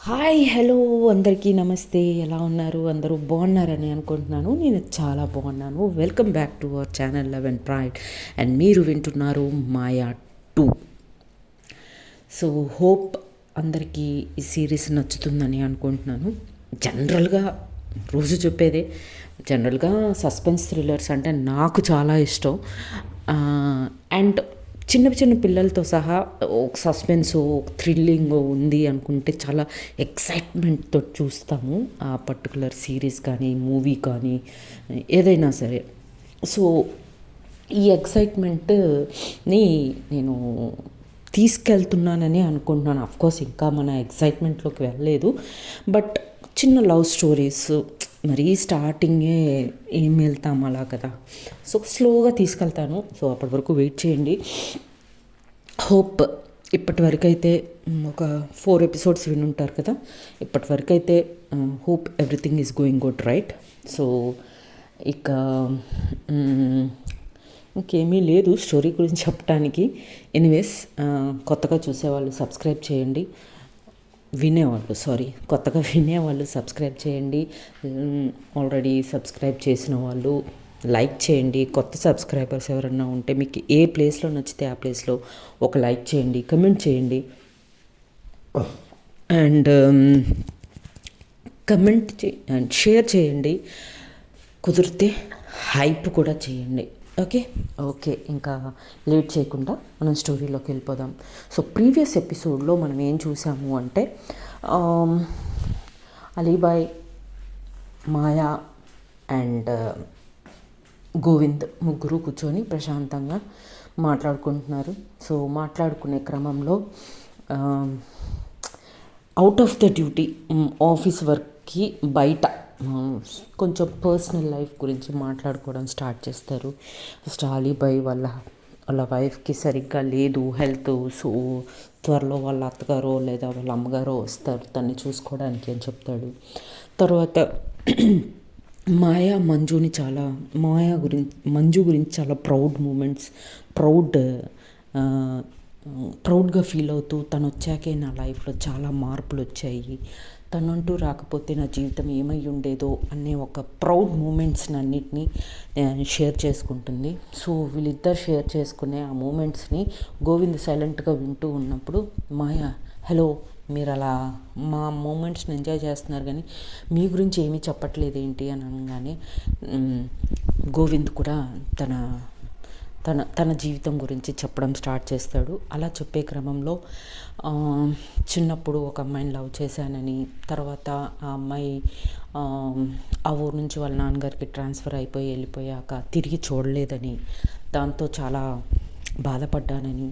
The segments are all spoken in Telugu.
హాయ్ హలో అందరికీ నమస్తే. ఎలా ఉన్నారు? అందరూ బాగున్నారని అనుకుంటున్నాను. నేను చాలా బాగున్నాను. Welcome back to our channel love and pride and మీరు వింటున్నారు మాయా 2. సో హోప్ అందరికీ ఈ సిరీస్ నచ్చుతుందని అనుకుంటున్నాను. జనరల్గా రోజు చెప్పేదే, జనరల్గా సస్పెన్స్ థ్రిల్లర్స్ అంటే నాకు చాలా ఇష్టం. అండ్ చిన్న చిన్న పిల్లలతో సహా ఒక సస్పెన్సు, థ్రిల్లింగ్ ఉంది అనుకుంటే చాలా ఎక్సైట్మెంట్తో చూస్తాము ఆ పర్టికులర్ సిరీస్ కానీ, మూవీ కానీ, ఏదైనా సరే. సో ఈ ఎక్సైట్మెంట్ని నేను తీసుకెళ్తున్నానని అనుకుంటున్నాను. అఫ్కోర్స్ ఇంకా మన ఎక్సైట్మెంట్లోకి వెళ్ళలేదు. బట్ చిన్న లవ్ స్టోరీస్ మరీ స్టార్టింగే ఏం వెళ్తాం అలా కదా. సో స్లోగా తీసుకెళ్తాను. సో అప్పటి వరకు వెయిట్ చేయండి. హోప్ ఇప్పటి వరకు అయితే ఒక 4 ఎపిసోడ్స్ వినుంటారు కదా. ఇప్పటి వరకు అయితే hope everything is going good, right? So ఇక ఇంకేమీ లేదు స్టోరీ గురించి చెప్పడానికి. ఎనీవేస్, కొత్తగా చూసేవాళ్ళు సబ్స్క్రైబ్ చేయండి. కొత్తగా వినేవాళ్ళు సబ్స్క్రైబ్ చేయండి. ఆల్రెడీ సబ్స్క్రైబ్ చేసిన వాళ్ళు లైక్ చేయండి. కొత్త సబ్స్క్రైబర్స్ ఎవరన్నా ఉంటే మీకు ఏ ప్లేస్లో నచ్చితే ఆ ప్లేస్లో ఒక లైక్ చేయండి, కమెంట్ చేయండి. అండ్ అండ్ షేర్ చేయండి. కుదిరితే హైప్ కూడా చేయండి. ఓకే, ఇంకా లేట్ చేయకుండా మనం స్టోరీలోకి వెళ్ళిపోదాం. సో ప్రీవియస్ ఎపిసోడ్లో మనం ఏం చూసాము అంటే, అలీబాయ్, మాయా అండ్ గోవింద్ ముగ్గురు కూర్చొని ప్రశాంతంగా మాట్లాడుకుంటున్నారు. సో మాట్లాడుకునే క్రమంలో out of the duty, office వర్క్కి బయట కొంచెం పర్సనల్ లైఫ్ గురించి మాట్లాడుకోవడం స్టార్ట్ చేస్తారు. ఫస్ట్ అలీబాయ్ వాళ్ళ వైఫ్కి సరిగ్గా లేదు హెల్త్. సో త్వరలో వాళ్ళ అత్తగారో లేదా వాళ్ళ అమ్మగారో వస్తారు తన్ని చూసుకోవడానికి అని చెప్తాడు. తర్వాత మంజు గురించి చాలా ప్రౌడ్గా ఫీల్ అవుతూ, తను వచ్చాకే నా లైఫ్లో చాలా మార్పులు వచ్చాయి, తనంటూ రాకపోతే నా జీవితం ఏమై ఉండేదో అనే ఒక ప్రౌడ్ మూమెంట్స్ని అన్నిటినీ షేర్ చేసుకుంటుంది. సో వీళ్ళిద్దరు షేర్ చేసుకునే ఆ మూమెంట్స్ని గోవింద్ సైలెంట్గా వింటూ ఉన్నప్పుడు, మాయా, హలో, మీరు అలా మా మూమెంట్స్ని ఎంజాయ్ చేస్తున్నారు కానీ మీ గురించి ఏమీ చెప్పట్లేదు ఏంటి అని అనగానే, గోవింద్ కూడా తన తన తన జీవితం గురించి చెప్పడం స్టార్ట్ చేస్తాడు. అలా చెప్పే క్రమంలో చిన్నప్పుడు ఒక అమ్మాయిని లవ్ చేశానని, తర్వాత ఆ అమ్మాయి ఆ ఊరు నుంచి వాళ్ళ నాన్నగారికి ట్రాన్స్ఫర్ అయిపోయి వెళ్ళిపోయాక తిరిగి చూడలేదని, దాంతో చాలా బాధపడ్డానని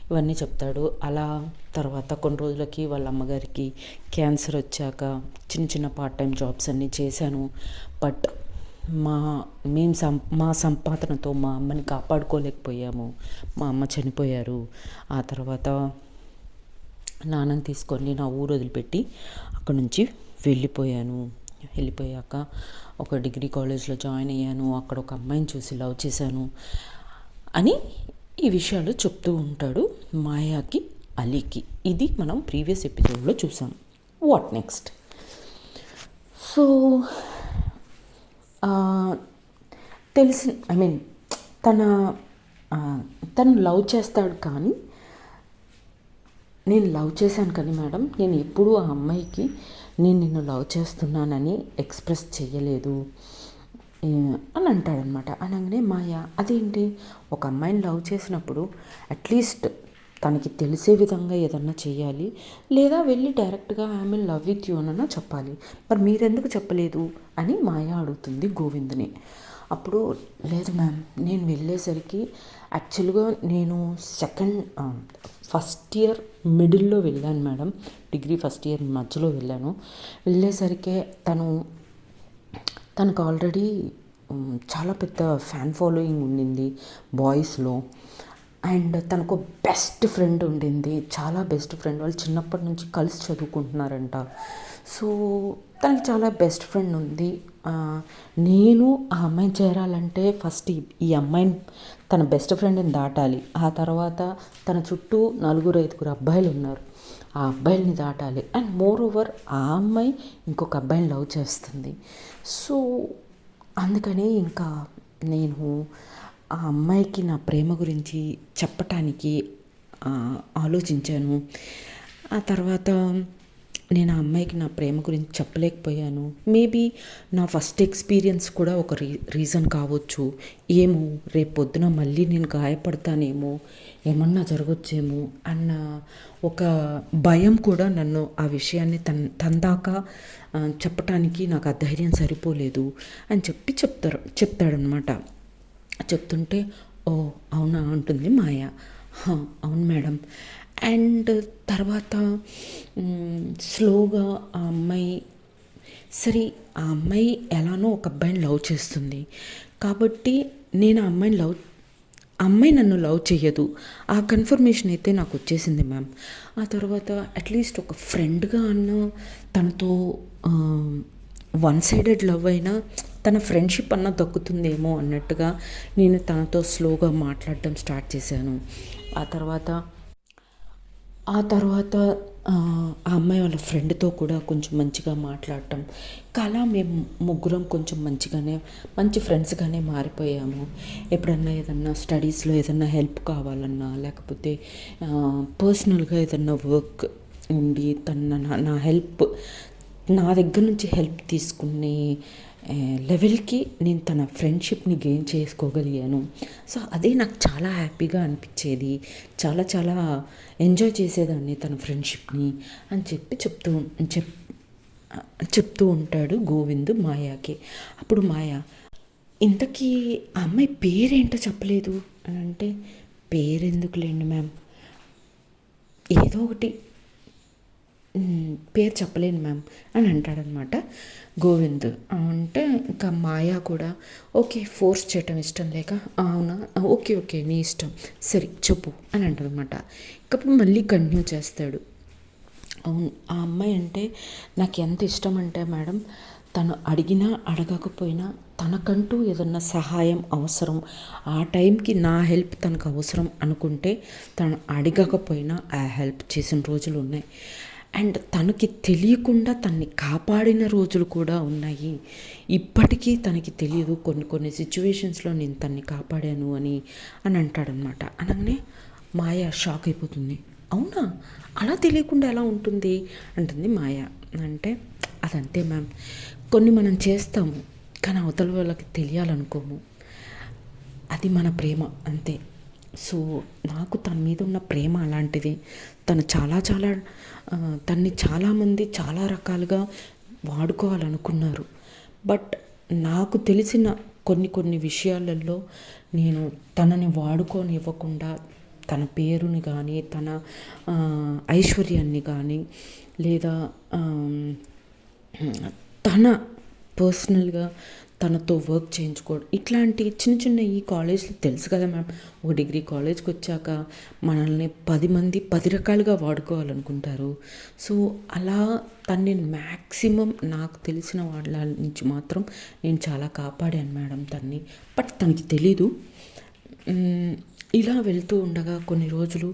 ఇవన్నీ చెప్తాడు. అలా తర్వాత కొన్ని రోజులకి వాళ్ళ అమ్మగారికి క్యాన్సర్ వచ్చాక చిన్న చిన్న పార్ట్ టైం జాబ్స్ అన్నీ చేశాను. బట్ మా సంపాదనతో మా అమ్మని కాపాడుకోలేకపోయాము. మా అమ్మ చనిపోయారు. ఆ తర్వాత నాన్నని తీసుకొని నా ఊరు వదిలిపెట్టి అక్కడి నుంచి వెళ్ళిపోయాక ఒక డిగ్రీ కాలేజ్లో జాయిన్ అయ్యాను. అక్కడ ఒక అమ్మాయిని చూసి లవ్ చేశాను అని ఈ విషయాలు చెప్తూ ఉంటాడు మాయాకి, అలీకి. ఇది మనం ప్రీవియస్ ఎపిసోడ్లో చూసాం. What next? సో తను లవ్ చేస్తాడు కానీ, నేను లవ్ చేశాను కానీ మేడం, నేను ఎప్పుడూ ఆ అమ్మాయికి నేను నిన్ను లవ్ చేస్తున్నానని ఎక్స్ప్రెస్ చేయలేదు అని అంటాడనమాట. అనగానే మాయా, అదేంటి, ఒక అమ్మాయిని లవ్ చేసినప్పుడు అట్లీస్ట్ తనకి తెలిసే విధంగా ఏదన్నా చేయాలి, లేదా వెళ్ళి డైరెక్ట్గా ఐ లవ్ విత్ యూ అనన్నా చెప్పాలి, మరి మీరెందుకు చెప్పలేదు అని మాయా అడుగుతుంది గోవింద్ని. అప్పుడు, లేదు మ్యామ్, నేను వెళ్ళేసరికి యాక్చువల్గా నేను ఫస్ట్ ఇయర్ మిడిల్లో వెళ్ళాను మేడం, డిగ్రీ ఫస్ట్ ఇయర్ మధ్యలో వెళ్ళేసరికి తనకు ఆల్రెడీ చాలా పెద్ద ఫ్యాన్ ఫాలోయింగ్ ఉండింది బాయ్స్లో. అండ్ తనకు బెస్ట్ ఫ్రెండ్ ఉండింది, చాలా బెస్ట్ ఫ్రెండ్. వాళ్ళు చిన్నప్పటి నుంచి కలిసి చదువుకుంటున్నారంట. సో తనకి చాలా బెస్ట్ ఫ్రెండ్ ఉంది. నేను ఆ అమ్మాయిని చేరాలంటే ఫస్ట్ ఈ అమ్మాయిని, తన బెస్ట్ ఫ్రెండ్ని దాటాలి. ఆ తర్వాత తన చుట్టూ 4-5 అబ్బాయిలు ఉన్నారు. ఆ అబ్బాయిల్ని దాటాలి. అండ్ మోర్ ఓవర్ ఆ అమ్మాయి ఇంకొక అబ్బాయిని లవ్ చేస్తుంది. సో అందుకని ఇంకా నేను ఆ అమ్మాయికి నా ప్రేమ గురించి చెప్పటానికి ఆలోచించాను. ఆ తర్వాత నేను ఆ అమ్మాయికి నా ప్రేమ గురించి చెప్పలేకపోయాను. మేబీ నా ఫస్ట్ ఎక్స్పీరియన్స్ కూడా ఒక రీజన్ కావచ్చు. ఏమో రేపు పొద్దున మళ్ళీ నేను గాయపడతానేమో, ఏమన్నా జరగచ్చేమో అన్న ఒక భయం కూడా నన్ను ఆ విషయాన్ని తనదాకా చెప్పటానికి నాకు ఆ ధైర్యం సరిపోలేదు అని చెప్తాడనమాట. చెప్తుంటే ఓ అవునా అంటుంది మాయ. అవును మేడం. అండ్ తర్వాత స్లోగా ఆ అమ్మాయి సరే ఆ అమ్మాయి ఎలానో ఒక అబ్బాయిని లవ్ చేస్తుంది కాబట్టి నేను ఆ అమ్మాయి నన్ను లవ్ చెయ్యదు, ఆ కన్ఫర్మేషన్ అయితే నాకు వచ్చేసింది మ్యామ్. ఆ తర్వాత అట్లీస్ట్ ఒక ఫ్రెండ్గా అన్న తనతో వన్ సైడెడ్ లవ్ అయినా తన ఫ్రెండ్షిప్ అన్న దక్కుతుందేమో అన్నట్టుగా నేను తనతో స్లోగా మాట్లాడడం స్టార్ట్ చేశాను. ఆ తర్వాత ఆ అమ్మాయి వాళ్ళ ఫ్రెండ్తో కూడా కొంచెం మంచిగా మాట్లాడటం, అలా మేము ముగ్గురం కొంచెం మంచి ఫ్రెండ్స్గానే మారిపోయాము. ఎప్పుడన్నా ఏదన్నా స్టడీస్లో ఏదన్నా హెల్ప్ కావాలన్నా, లేకపోతే పర్సనల్గా ఏదన్నా వర్క్ ఉండి నా హెల్ప్ నా దగ్గర నుంచి హెల్ప్ తీసుకునే లెవెల్కి నేను తన ఫ్రెండ్షిప్ని గెయిన్ చేసుకోగలిగాను. సో అదే నాకు చాలా హ్యాపీగా అనిపించేది. చాలా చాలా ఎంజాయ్ చేసేదాన్ని తన ఫ్రెండ్షిప్ని అని చెప్తూ ఉంటాడు గోవింద్ మాయాకి. అప్పుడు మాయ ఇంతకీ ఆ అమ్మాయి పేరేంటో చెప్పలేదు అని అంటే, పేరెందుకులేండి మ్యామ్, ఏదో ఒకటి పేరు చెప్పలేను మ్యామ్ అని అంటాడనమాట గోవింద్. అంటే ఇంకా మాయా కూడా ఓకే ఫోర్స్ చేయటం ఇష్టం లేక అవునా ఓకే నీ ఇష్టం సరే చెప్పు అని అంటాడనమాట. ఇంకప్పుడు మళ్ళీ కంటిన్యూ చేస్తాడు. అవును ఆ అమ్మాయి అంటే నాకు ఎంత ఇష్టం అంటే మేడం, తను అడిగినా అడగకపోయినా తనకంటూ ఏదన్నా సహాయం అవసరం, ఆ టైంకి నా హెల్ప్ తనకు అవసరం అనుకుంటే తను అడగకపోయినా ఆ హెల్ప్ చేసిన రోజులు ఉన్నాయి. అండ్ తనకి తెలియకుండా తన్ని కాపాడిన రోజులు కూడా ఉన్నాయి. ఇప్పటికీ తనకి తెలియదు కొన్ని సిచ్యువేషన్స్లో నేను తన్ని కాపాడాను అని అంటాడనమాట. అనగానే మాయ షాక్ అయిపోతుంది. అవునా అలా తెలియకుండా ఎలా ఉంటుంది అంటుంది మాయ. అంటే అదంతే మ్యామ్, కొన్ని మనం చేస్తాము కానీ అవతల వాళ్ళకి తెలియాలనుకోము, అది మన ప్రేమ అంతే. సో నాకు తన మీద ఉన్న ప్రేమ అలాంటిది. తను తన్ని చాలామంది చాలా రకాలుగా వాడుకోవాలనుకున్నారు. బట్ నాకు తెలిసిన కొన్ని విషయాలలో నేను తనని వాడుకోనివ్వకుండా తన పేరుని కానీ తన ఐశ్వర్యాన్ని కానీ లేదా తన పర్సనల్గా తనతో వర్క్ చేయించుకోవడం, ఇట్లాంటి చిన్న ఈ కాలేజ్లో తెలుసు కదా మ్యామ్, ఒక డిగ్రీ కాలేజ్కి వచ్చాక మనల్ని 10 మంది 10 రకాలుగా వాడుకోవాలనుకుంటారు. సో అలా తన్ని మ్యాక్సిమం నాకు తెలిసిన వాళ్ళ నుంచి మాత్రం నేను చాలా కాపాడాను మేడం తన్ని. బట్ తనకి తెలీదు. ఇలా వెళ్తూ ఉండగా కొన్ని రోజులు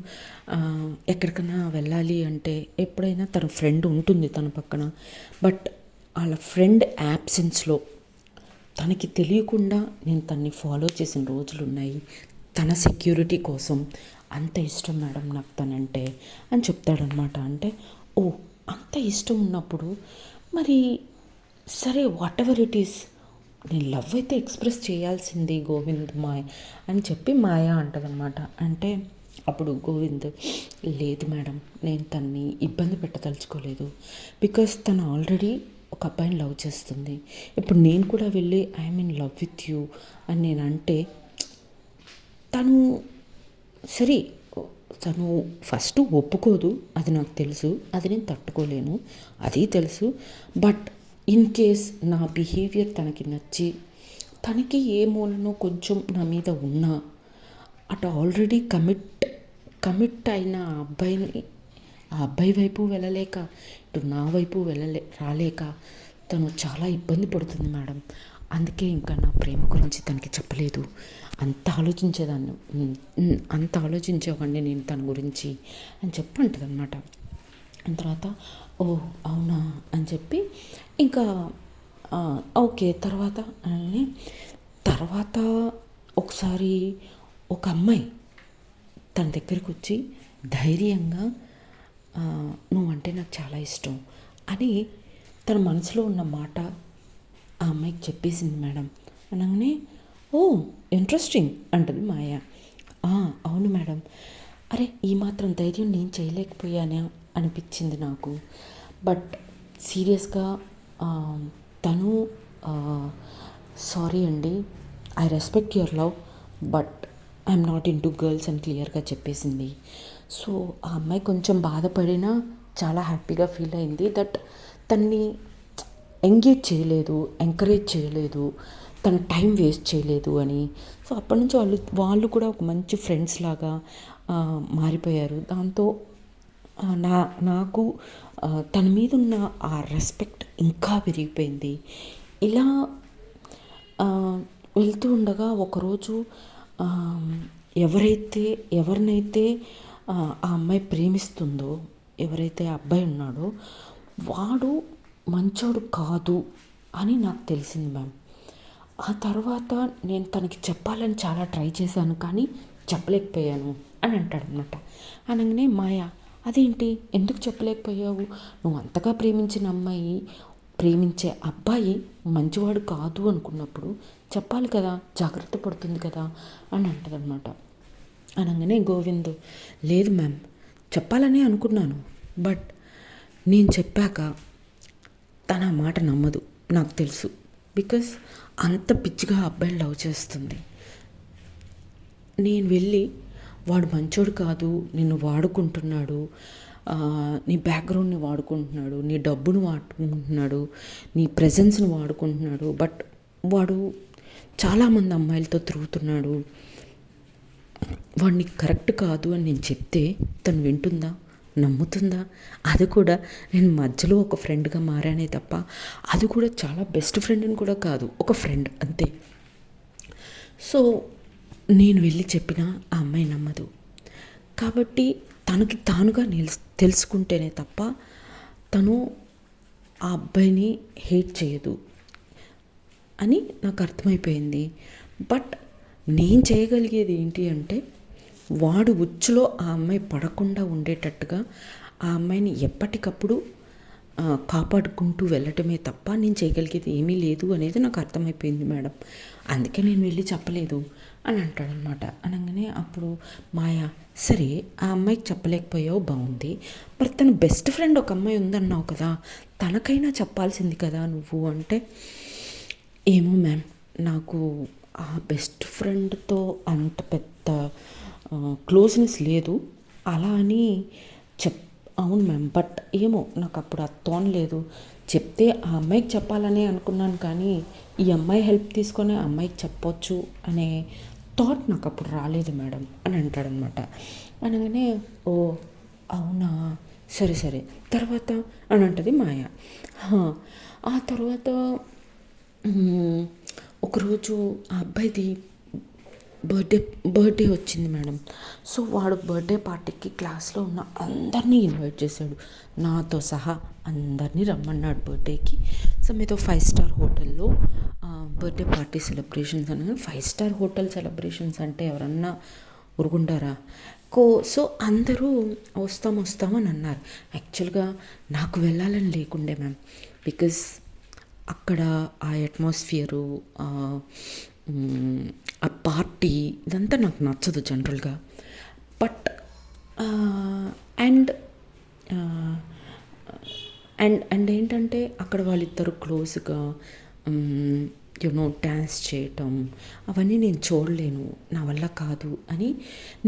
ఎక్కడికైనా వెళ్ళాలి అంటే ఎప్పుడైనా తన ఫ్రెండ్ ఉంటుంది తన పక్కన. బట్ వాళ్ళ ఫ్రెండ్ యాబ్సెన్స్లో తనకి తెలియకుండా నేను తన్ని ఫాలో చేసిన రోజులు ఉన్నాయి. తన సెక్యూరిటీ కోసం అంత ఇష్టం మేడం నాకు తనంటే అని చెప్తాడనమాట. అంటే ఓ అంత ఇష్టం ఉన్నప్పుడు మరి సరే వాట్ ఎవర్ ఇట్ ఈస్, నేను లవ్ అయితే ఎక్స్ప్రెస్ చేయాల్సింది గోవింద్ మాయ అని చెప్పి మాయ అంటదనమాట. అంటే అప్పుడు గోవింద్ లేదు మేడం, నేను తన్ని ఇబ్బంది పెట్టదలుచుకోలేదు. బికాస్ తను ఆల్రెడీ ఒక అబ్బాయిని లవ్ చేస్తుంది. ఇప్పుడు నేను కూడా వెళ్ళి I'm in love with you అని నేను అంటే తను సరే తను ఫస్ట్ ఒప్పుకోదు, అది నాకు తెలుసు, అది నేను తట్టుకోలేను, అది తెలుసు. బట్ ఇన్ కేస్ నా బిహేవియర్ తనకి నచ్చి తనకి ఏ మూలనో కొంచెం నా మీద ఉన్నా అటు ఆల్రెడీ కమిట్ అయిన ఆ అబ్బాయి వైపు వెళ్ళలేక ఇటు నా వైపు రాలేక తను చాలా ఇబ్బంది పడుతుంది మేడం. అందుకే ఇంకా నా ప్రేమ గురించి తనకి చెప్పలేదు. అంత ఆలోచించేవాడిని నేను తన గురించి అని చెప్పంటుంది అనమాట. తర్వాత ఓ అవునా అని చెప్పి ఇంకా ఓకే తర్వాత అని తర్వాత ఒకసారి ఒక అమ్మాయి తన దగ్గరికి వచ్చి ధైర్యంగా నువ్వంటే నాకు చాలా ఇష్టం అని తన మనసులో ఉన్న మాట ఆ అమ్మాయికి చెప్పేసింది మేడం. అనగానే ఓ ఇంట్రెస్టింగ్ అంటుంది మాయ. అవును మేడం. అరే ఈ మాత్రం ధైర్యం నేను చేయలేకపోయానా అనిపించింది నాకు. బట్ సీరియస్గా తను సారీ అండి, I respect your love but I'm not in to girls అని క్లియర్గా చెప్పేసింది. సో ఆ అమ్మాయి కొంచెం బాధపడినా చాలా హ్యాపీగా ఫీల్ అయింది దట్ తన్ని ఎంగేజ్ చేయలేదు, ఎంకరేజ్ చేయలేదు, తన టైం వేస్ట్ చేయలేదు అని. సో అప్పటి నుంచి వాళ్ళు కూడా ఒక మంచి ఫ్రెండ్స్ లాగా మారిపోయారు. దాంతో నాకు తన మీద ఉన్న ఆ రెస్పెక్ట్ ఇంకా పెరిగిపోయింది. ఇలా వెళ్తూ ఉండగా ఒకరోజు ఎవరినైతే ఆ అమ్మాయి ప్రేమిస్తుందో, ఎవరైతే అబ్బాయి ఉన్నాడో వాడు మంచోడు కాదు అని నాకు తెలిసింది మ్యామ్. ఆ తర్వాత నేను తనకి చెప్పాలని చాలా ట్రై చేశాను కానీ చెప్పలేకపోయాను అని అంటాడనమాట. అనగానే మాయ అదేంటి ఎందుకు చెప్పలేకపోయావు, నువ్వు అంతగా ప్రేమించే అబ్బాయి మంచివాడు కాదు అనుకున్నప్పుడు చెప్పాలి కదా, జాగ్రత్త పడుతుంది కదా అని అంటదనమాట. అనగానే గోవింద్ లేదు మ్యామ్ చెప్పాలని అనుకున్నాను బట్ నేను చెప్పాక తన మాట నమ్మదు నాకు తెలుసు. బికాస్ అంత పిచ్చిగా అబ్బాయిని లవ్ చేస్తుంది. నేను వెళ్ళి వాడు మంచోడు కాదు, నిన్ను వాడుకుంటున్నాడు, నీ బ్యాక్గ్రౌండ్ని వాడుకుంటున్నాడు, నీ డబ్బును వాడుకుంటున్నాడు, నీ ప్రెజెన్స్ని వాడుకుంటున్నాడు, బట్ వాడు చాలామంది అమ్మాయిలతో తిరుగుతున్నాడు, వాడిని కరెక్ట్ కాదు అని నేను చెప్తే తను వింటుందా, నమ్ముతుందా? అది కూడా నేను మధ్యలో ఒక ఫ్రెండ్గా మారానే తప్ప అది కూడా చాలా బెస్ట్ ఫ్రెండ్ని కూడా కాదు, ఒక ఫ్రెండ్ అంతే. సో నేను వెళ్ళి చెప్పినా ఆ అమ్మాయి నమ్మదు. కాబట్టి తనకి తానుగా తెలుసుకుంటేనే తప్ప తను ఆ అబ్బాయిని హేట్ చేయదు అని నాకు అర్థమైపోయింది. బట్ నేను చేయగలిగేది ఏంటి అంటే వాడు ఉచ్చులో ఆ అమ్మాయి పడకుండా ఉండేటట్టుగా ఆ అమ్మాయిని ఎప్పటికప్పుడు కాపాడుకుంటూ వెళ్ళటమే తప్ప నేను చేయగలిగేది ఏమీ లేదు అనేది నాకు అర్థమైపోయింది మేడం. అందుకే నేను వెళ్ళి చెప్పలేదు అని అంటాడనమాట. అనగానే అప్పుడు మాయ సరే ఆ అమ్మాయికి చెప్పలేకపోయావు బాగుంది, మరి తన బెస్ట్ ఫ్రెండ్ ఒక అమ్మాయి ఉందన్నావు కదా, తనకైనా చెప్పాల్సింది కదా నువ్వు అంటే ఏమో మ్యామ్ నాకు ఆ బెస్ట్ ఫ్రెండ్తో అంత పెద్ద క్లోజ్నెస్ లేదు అలా అని అవును మ్యామ్ బట్ ఏమో నాకు అప్పుడు అది తోనలేదు. చెప్తే ఆ అమ్మాయికి చెప్పాలని అనుకున్నాను కానీ ఈ అమ్మాయి హెల్ప్ తీసుకొని ఆ అమ్మాయికి చెప్పొచ్చు అనే థాట్ నాకు అప్పుడు రాలేదు మేడం అని అంటాడనమాట. అనగానే ఓ అవునా సరే సరే తర్వాత అని అంటది మాయ. ఆ తర్వాత ఒకరోజు ఆ అబ్బాయిది బర్త్డే వచ్చింది మేడం. సో వాడు బర్త్డే పార్టీకి క్లాస్లో ఉన్న అందరినీ ఇన్వైట్ చేశాడు, నాతో సహా అందరినీ రమ్మన్నాడు బర్త్డేకి. సో మీతో 5 స్టార్ హోటల్లో బర్త్డే పార్టీ సెలబ్రేషన్స్ అనగా 5 స్టార్ హోటల్ సెలబ్రేషన్స్ అంటే ఎవరన్నా ఊరుకుంటారా? సో అందరూ వస్తామని అన్నారు. యాక్చువల్గా నాకు వెళ్ళాలని లేకుండే మ్యామ్, బికాస్ అక్కడ ఆ అట్మాస్ఫియరు ఆ పార్టీ ఇదంతా నాకు నచ్చదు జనరల్గా. బట్ అండ్ అండ్ అండ్ ఏంటంటే అక్కడ వాళ్ళిద్దరు క్లోజ్గా డ్యాన్స్ చేయటం అవన్నీ నేను చూడలేను, నా వల్ల కాదు అని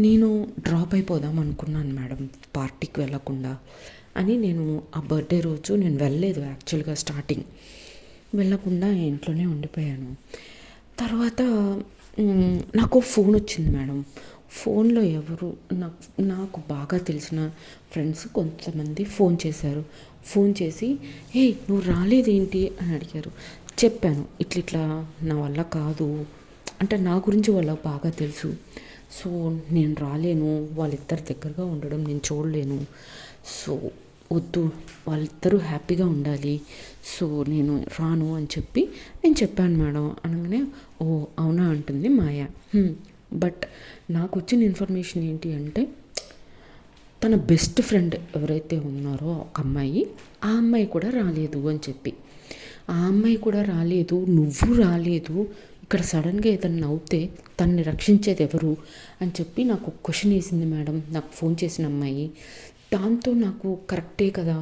నేను డ్రాప్ అయిపోదాం అనుకున్నాను మేడం, పార్టీకి వెళ్ళకుండా అని. నేను ఆ బర్త్డే రోజు నేను వెళ్ళలేదు యాక్చువల్గా, స్టార్టింగ్ వెళ్ళకుండా ఇంట్లోనే ఉండిపోయాను. తర్వాత నాకు ఫోన్ వచ్చింది మేడం. ఫోన్లో ఎవరు నాకు బాగా తెలిసిన ఫ్రెండ్స్ కొంతమంది ఫోన్ చేశారు. ఫోన్ చేసి నువ్వు రాలేదేంటి అని అడిగారు. చెప్పాను ఇట్లా నా వల్ల కాదు అంటే నా గురించి వాళ్ళకి బాగా తెలుసు, సో నేను రాలేను, వాళ్ళిద్దరి దగ్గరగా ఉండడం నేను చూడలేను, సో వద్దు, వాళ్ళిద్దరూ హ్యాపీగా ఉండాలి, సో నేను రాను అని చెప్పి నేను చెప్పాను మేడం అనగానే, ఓ అవునా అంటుంది మాయ. బట్ నాకు వచ్చిన ఇన్ఫర్మేషన్ ఏంటి అంటే, తన బెస్ట్ ఫ్రెండ్ ఎవరైతే ఉన్నారో ఒక అమ్మాయి, ఆ అమ్మాయి కూడా రాలేదు అని చెప్పి. ఆ అమ్మాయి కూడా రాలేదు, నువ్వు రాలేదు, ఇక్కడ సడన్గా ఏదన్నా అవుతే తనని రక్షించేది ఎవరు అని చెప్పి నాకు క్వశ్చన్ వేసింది మేడం, నాకు ఫోన్ చేసిన అమ్మాయి. దాంతో నాకు కరెక్టే కదా,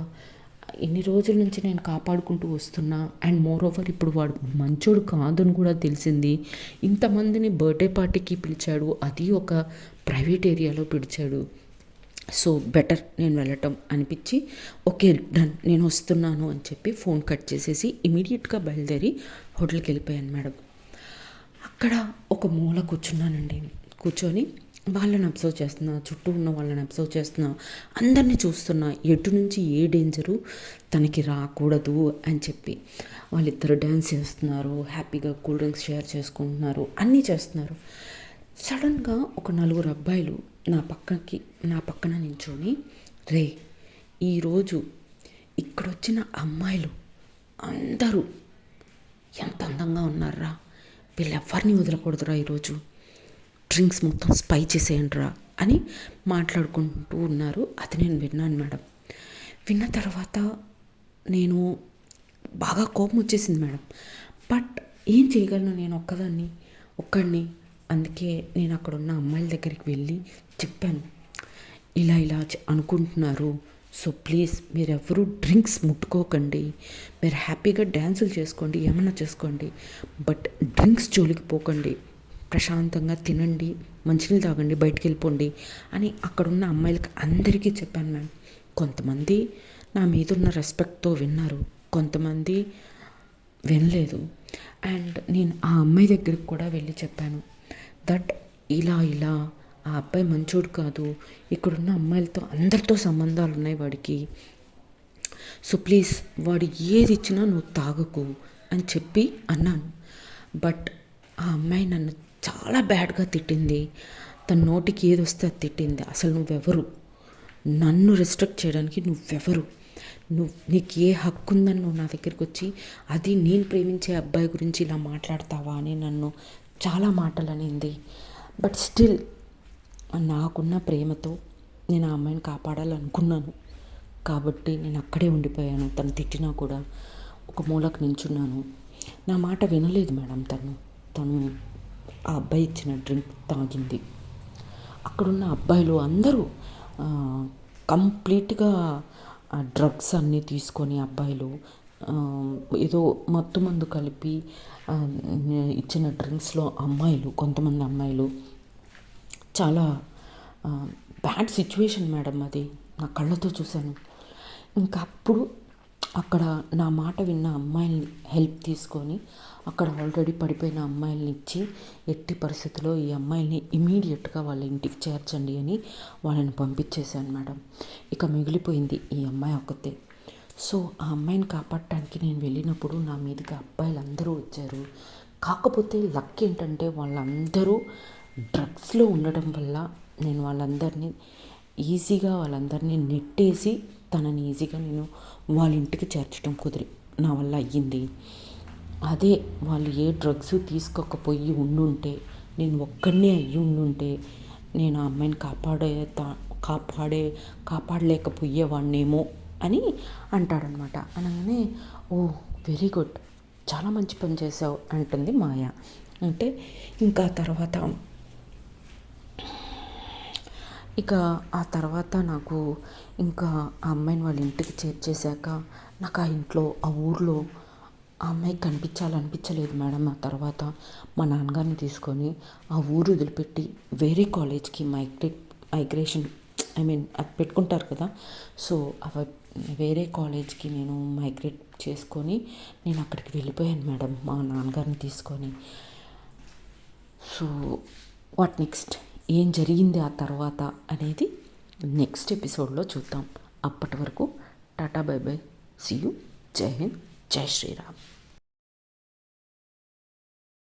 ఇన్ని రోజుల నుంచి నేను కాపాడుకుంటూ వస్తున్నా, అండ్ మోర్ ఓవర్ ఇప్పుడు వాడు మంచోడు కాదని కూడా తెలిసింది. ఇంతమందిని బర్త్డే పార్టీకి పిలిచాడు, అది ఒక ప్రైవేట్ ఏరియాలో పిలిచాడు. సో బెటర్ నేను వెళ్ళటం అనిపించి, ఓకే డన్ నేను వస్తున్నాను అని చెప్పి ఫోన్ కట్ చేసేసి ఇమీడియట్గా బయలుదేరి హోటల్కి వెళ్ళిపోయాను మేడం. అక్కడ ఒక మూల కూర్చున్నానండి. కూర్చొని వాళ్ళని అబ్జర్వ్ చేస్తున్నా, చుట్టూ ఉన్న వాళ్ళని అబ్జర్వ్ చేస్తున్నా, అందరినీ చూస్తున్నా, ఎటు నుంచి ఏ డేంజరు తనకి రాకూడదు అని చెప్పి. వాళ్ళిద్దరు డ్యాన్స్ చేస్తున్నారు, హ్యాపీగా కూల్ డ్రింక్స్ షేర్ చేసుకుంటున్నారు, అన్నీ చేస్తున్నారు. సడన్గా ఒక 4 అబ్బాయిలు నా పక్కన నించొని, రే ఈరోజు ఇక్కడొచ్చిన అమ్మాయిలు అందరూ ఎంత అందంగా ఉన్నారా, వీళ్ళెవ్వరిని వదలకూడదురా, ఈరోజు డ్రింక్స్ మొత్తం స్పై చేసేయండిరా అని మాట్లాడుకుంటూ ఉన్నారు. అది నేను విన్నాను మేడం. విన్న తర్వాత నేను బాగా కోపం వచ్చేసింది మేడం. బట్ ఏం చేయగలను, నేను ఒక్కడిని. అందుకే నేను అక్కడ ఉన్న అమ్మాయిల దగ్గరికి వెళ్ళి చెప్పాను, ఇలా అనుకుంటున్నారు, సో ప్లీజ్ మీరెవ్వరూ డ్రింక్స్ ముట్టుకోకండి, మీరు హ్యాపీగా డ్యాన్సులు చేసుకోండి, ఏమన్నా చేసుకోండి, బట్ డ్రింక్స్ జోలికి పోకండి, ప్రశాంతంగా తినండి, మంచినీళ్ళు తాగండి, బయటికి వెళ్ళిపోండి అని అక్కడున్న అమ్మాయిలకి అందరికీ చెప్పాను మ్యామ్. కొంతమంది నా మీద ఉన్న రెస్పెక్ట్తో విన్నారు, కొంతమంది వినలేదు. అండ్ నేను ఆ అమ్మాయి దగ్గరికి కూడా వెళ్ళి చెప్పాను దట్ ఇలా ఆ అబ్బాయి మంచోడు కాదు, ఇక్కడున్న అమ్మాయిలతో అందరితో సంబంధాలు ఉన్నాయి వాడికి, సో ప్లీజ్ వాడు ఏది ఇచ్చినా నువ్వు తాగకు అని చెప్పి అన్నాను. బట్ ఆ అమ్మాయి నన్ను చాలా బ్యాడ్గా తిట్టింది. తన నోటికి ఏది వస్తే అది తిట్టింది. అసలు నువ్వెవరు, నన్ను రెస్ట్రిక్ట్ చేయడానికి నువ్వెవరు, నీకు ఏ హక్కు ఉందని నువ్వు నా దగ్గరికి వచ్చి అది నేను ప్రేమించే అబ్బాయి గురించి ఇలా మాట్లాడతావా అని నన్ను చాలా మాటలు అనింది. బట్ స్టిల్ నాకున్న ప్రేమతో నేను ఆ అమ్మాయిని కాపాడాలనుకున్నాను కాబట్టి నేను అక్కడే ఉండిపోయాను. తను తిట్టినా కూడా ఒక మూలకు నించున్నాను. నా మాట వినలేదు మేడం. తను ఆ అబ్బాయి ఇచ్చిన డ్రింక్ తాగింది. అక్కడున్న అబ్బాయిలు అందరూ కంప్లీట్గా డ్రగ్స్ అన్నీ తీసుకొని అబ్బాయిలు ఏదో మత్తు మందు కలిపి ఇచ్చిన డ్రింక్స్లో కొంతమంది అమ్మాయిలు చాలా బ్యాడ్ సిచ్యువేషన్ మేడం. అది నా కళ్ళతో చూశాను. ఇంకా అప్పుడు అక్కడ నా మాట విన్న అమ్మాయిల్ని హెల్ప్ తీసుకొని అక్కడ ఆల్రెడీ పడిపోయిన అమ్మాయిల్ని ఇచ్చి, ఎట్టి పరిస్థితుల్లో ఈ అమ్మాయిల్ని ఇమీడియట్గా వాళ్ళ ఇంటికి చేర్చండి అని వాళ్ళని పంపించేశాను మేడం. ఇక మిగిలిపోయింది ఈ అమ్మాయి ఒక్కతే. సో ఆ అమ్మాయిని కాపాడటానికి నేను వెళ్ళినప్పుడు నా మీదకి అబ్బాయిలు అందరూ వచ్చారు. కాకపోతే లక్ ఏంటంటే వాళ్ళందరూ డ్రగ్స్లో ఉండడం వల్ల నేను వాళ్ళందరినీ నెట్టేసి తనని ఈజీగా నేను వాళ్ళ ఇంటికి చేర్చడం నా వల్ల అయ్యింది. అదే వాళ్ళు ఏ డ్రగ్స్ తీసుకోకపోయి ఉండుంటే, నేను ఒక్కడినే అయ్యి ఉండుంటే నేను ఆ అమ్మాయిని కాపాడలేకపోయేవాడినేమో అని అంటాడనమాట. అనగానే, ఓ వెరీ గుడ్, చాలా మంచి పని చేసావు అంటుంది మాయ. అంటే ఇంకా ఆ తర్వాత నాకు ఇంకా ఆ అమ్మాయిని వాళ్ళ ఇంటికి చేర్చేశాక నాకు ఆ ఇంట్లో ఆ ఊర్లో ఆ అమ్మాయికి కనిపించాలనిపించలేదు మేడం. ఆ తర్వాత మా నాన్నగారిని తీసుకొని ఆ ఊరు వదిలిపెట్టి వేరే కాలేజ్కి మైగ్రేషన్ అది పెట్టుకుంటారు కదా, సో వేరే కాలేజ్కి నేను మైగ్రేట్ చేసుకొని నేను అక్కడికి వెళ్ళిపోయాను మేడం మా నాన్నగారిని తీసుకొని. సో వాట్ నెక్స్ట్, ఏం జరిగింది ఆ తర్వాత అనేది నెక్స్ట్ ఎపిసోడ్లో చూద్దాం. అప్పటి వరకు tata, bye bye, see you, జై హింద్, జై శ్రీరామ్.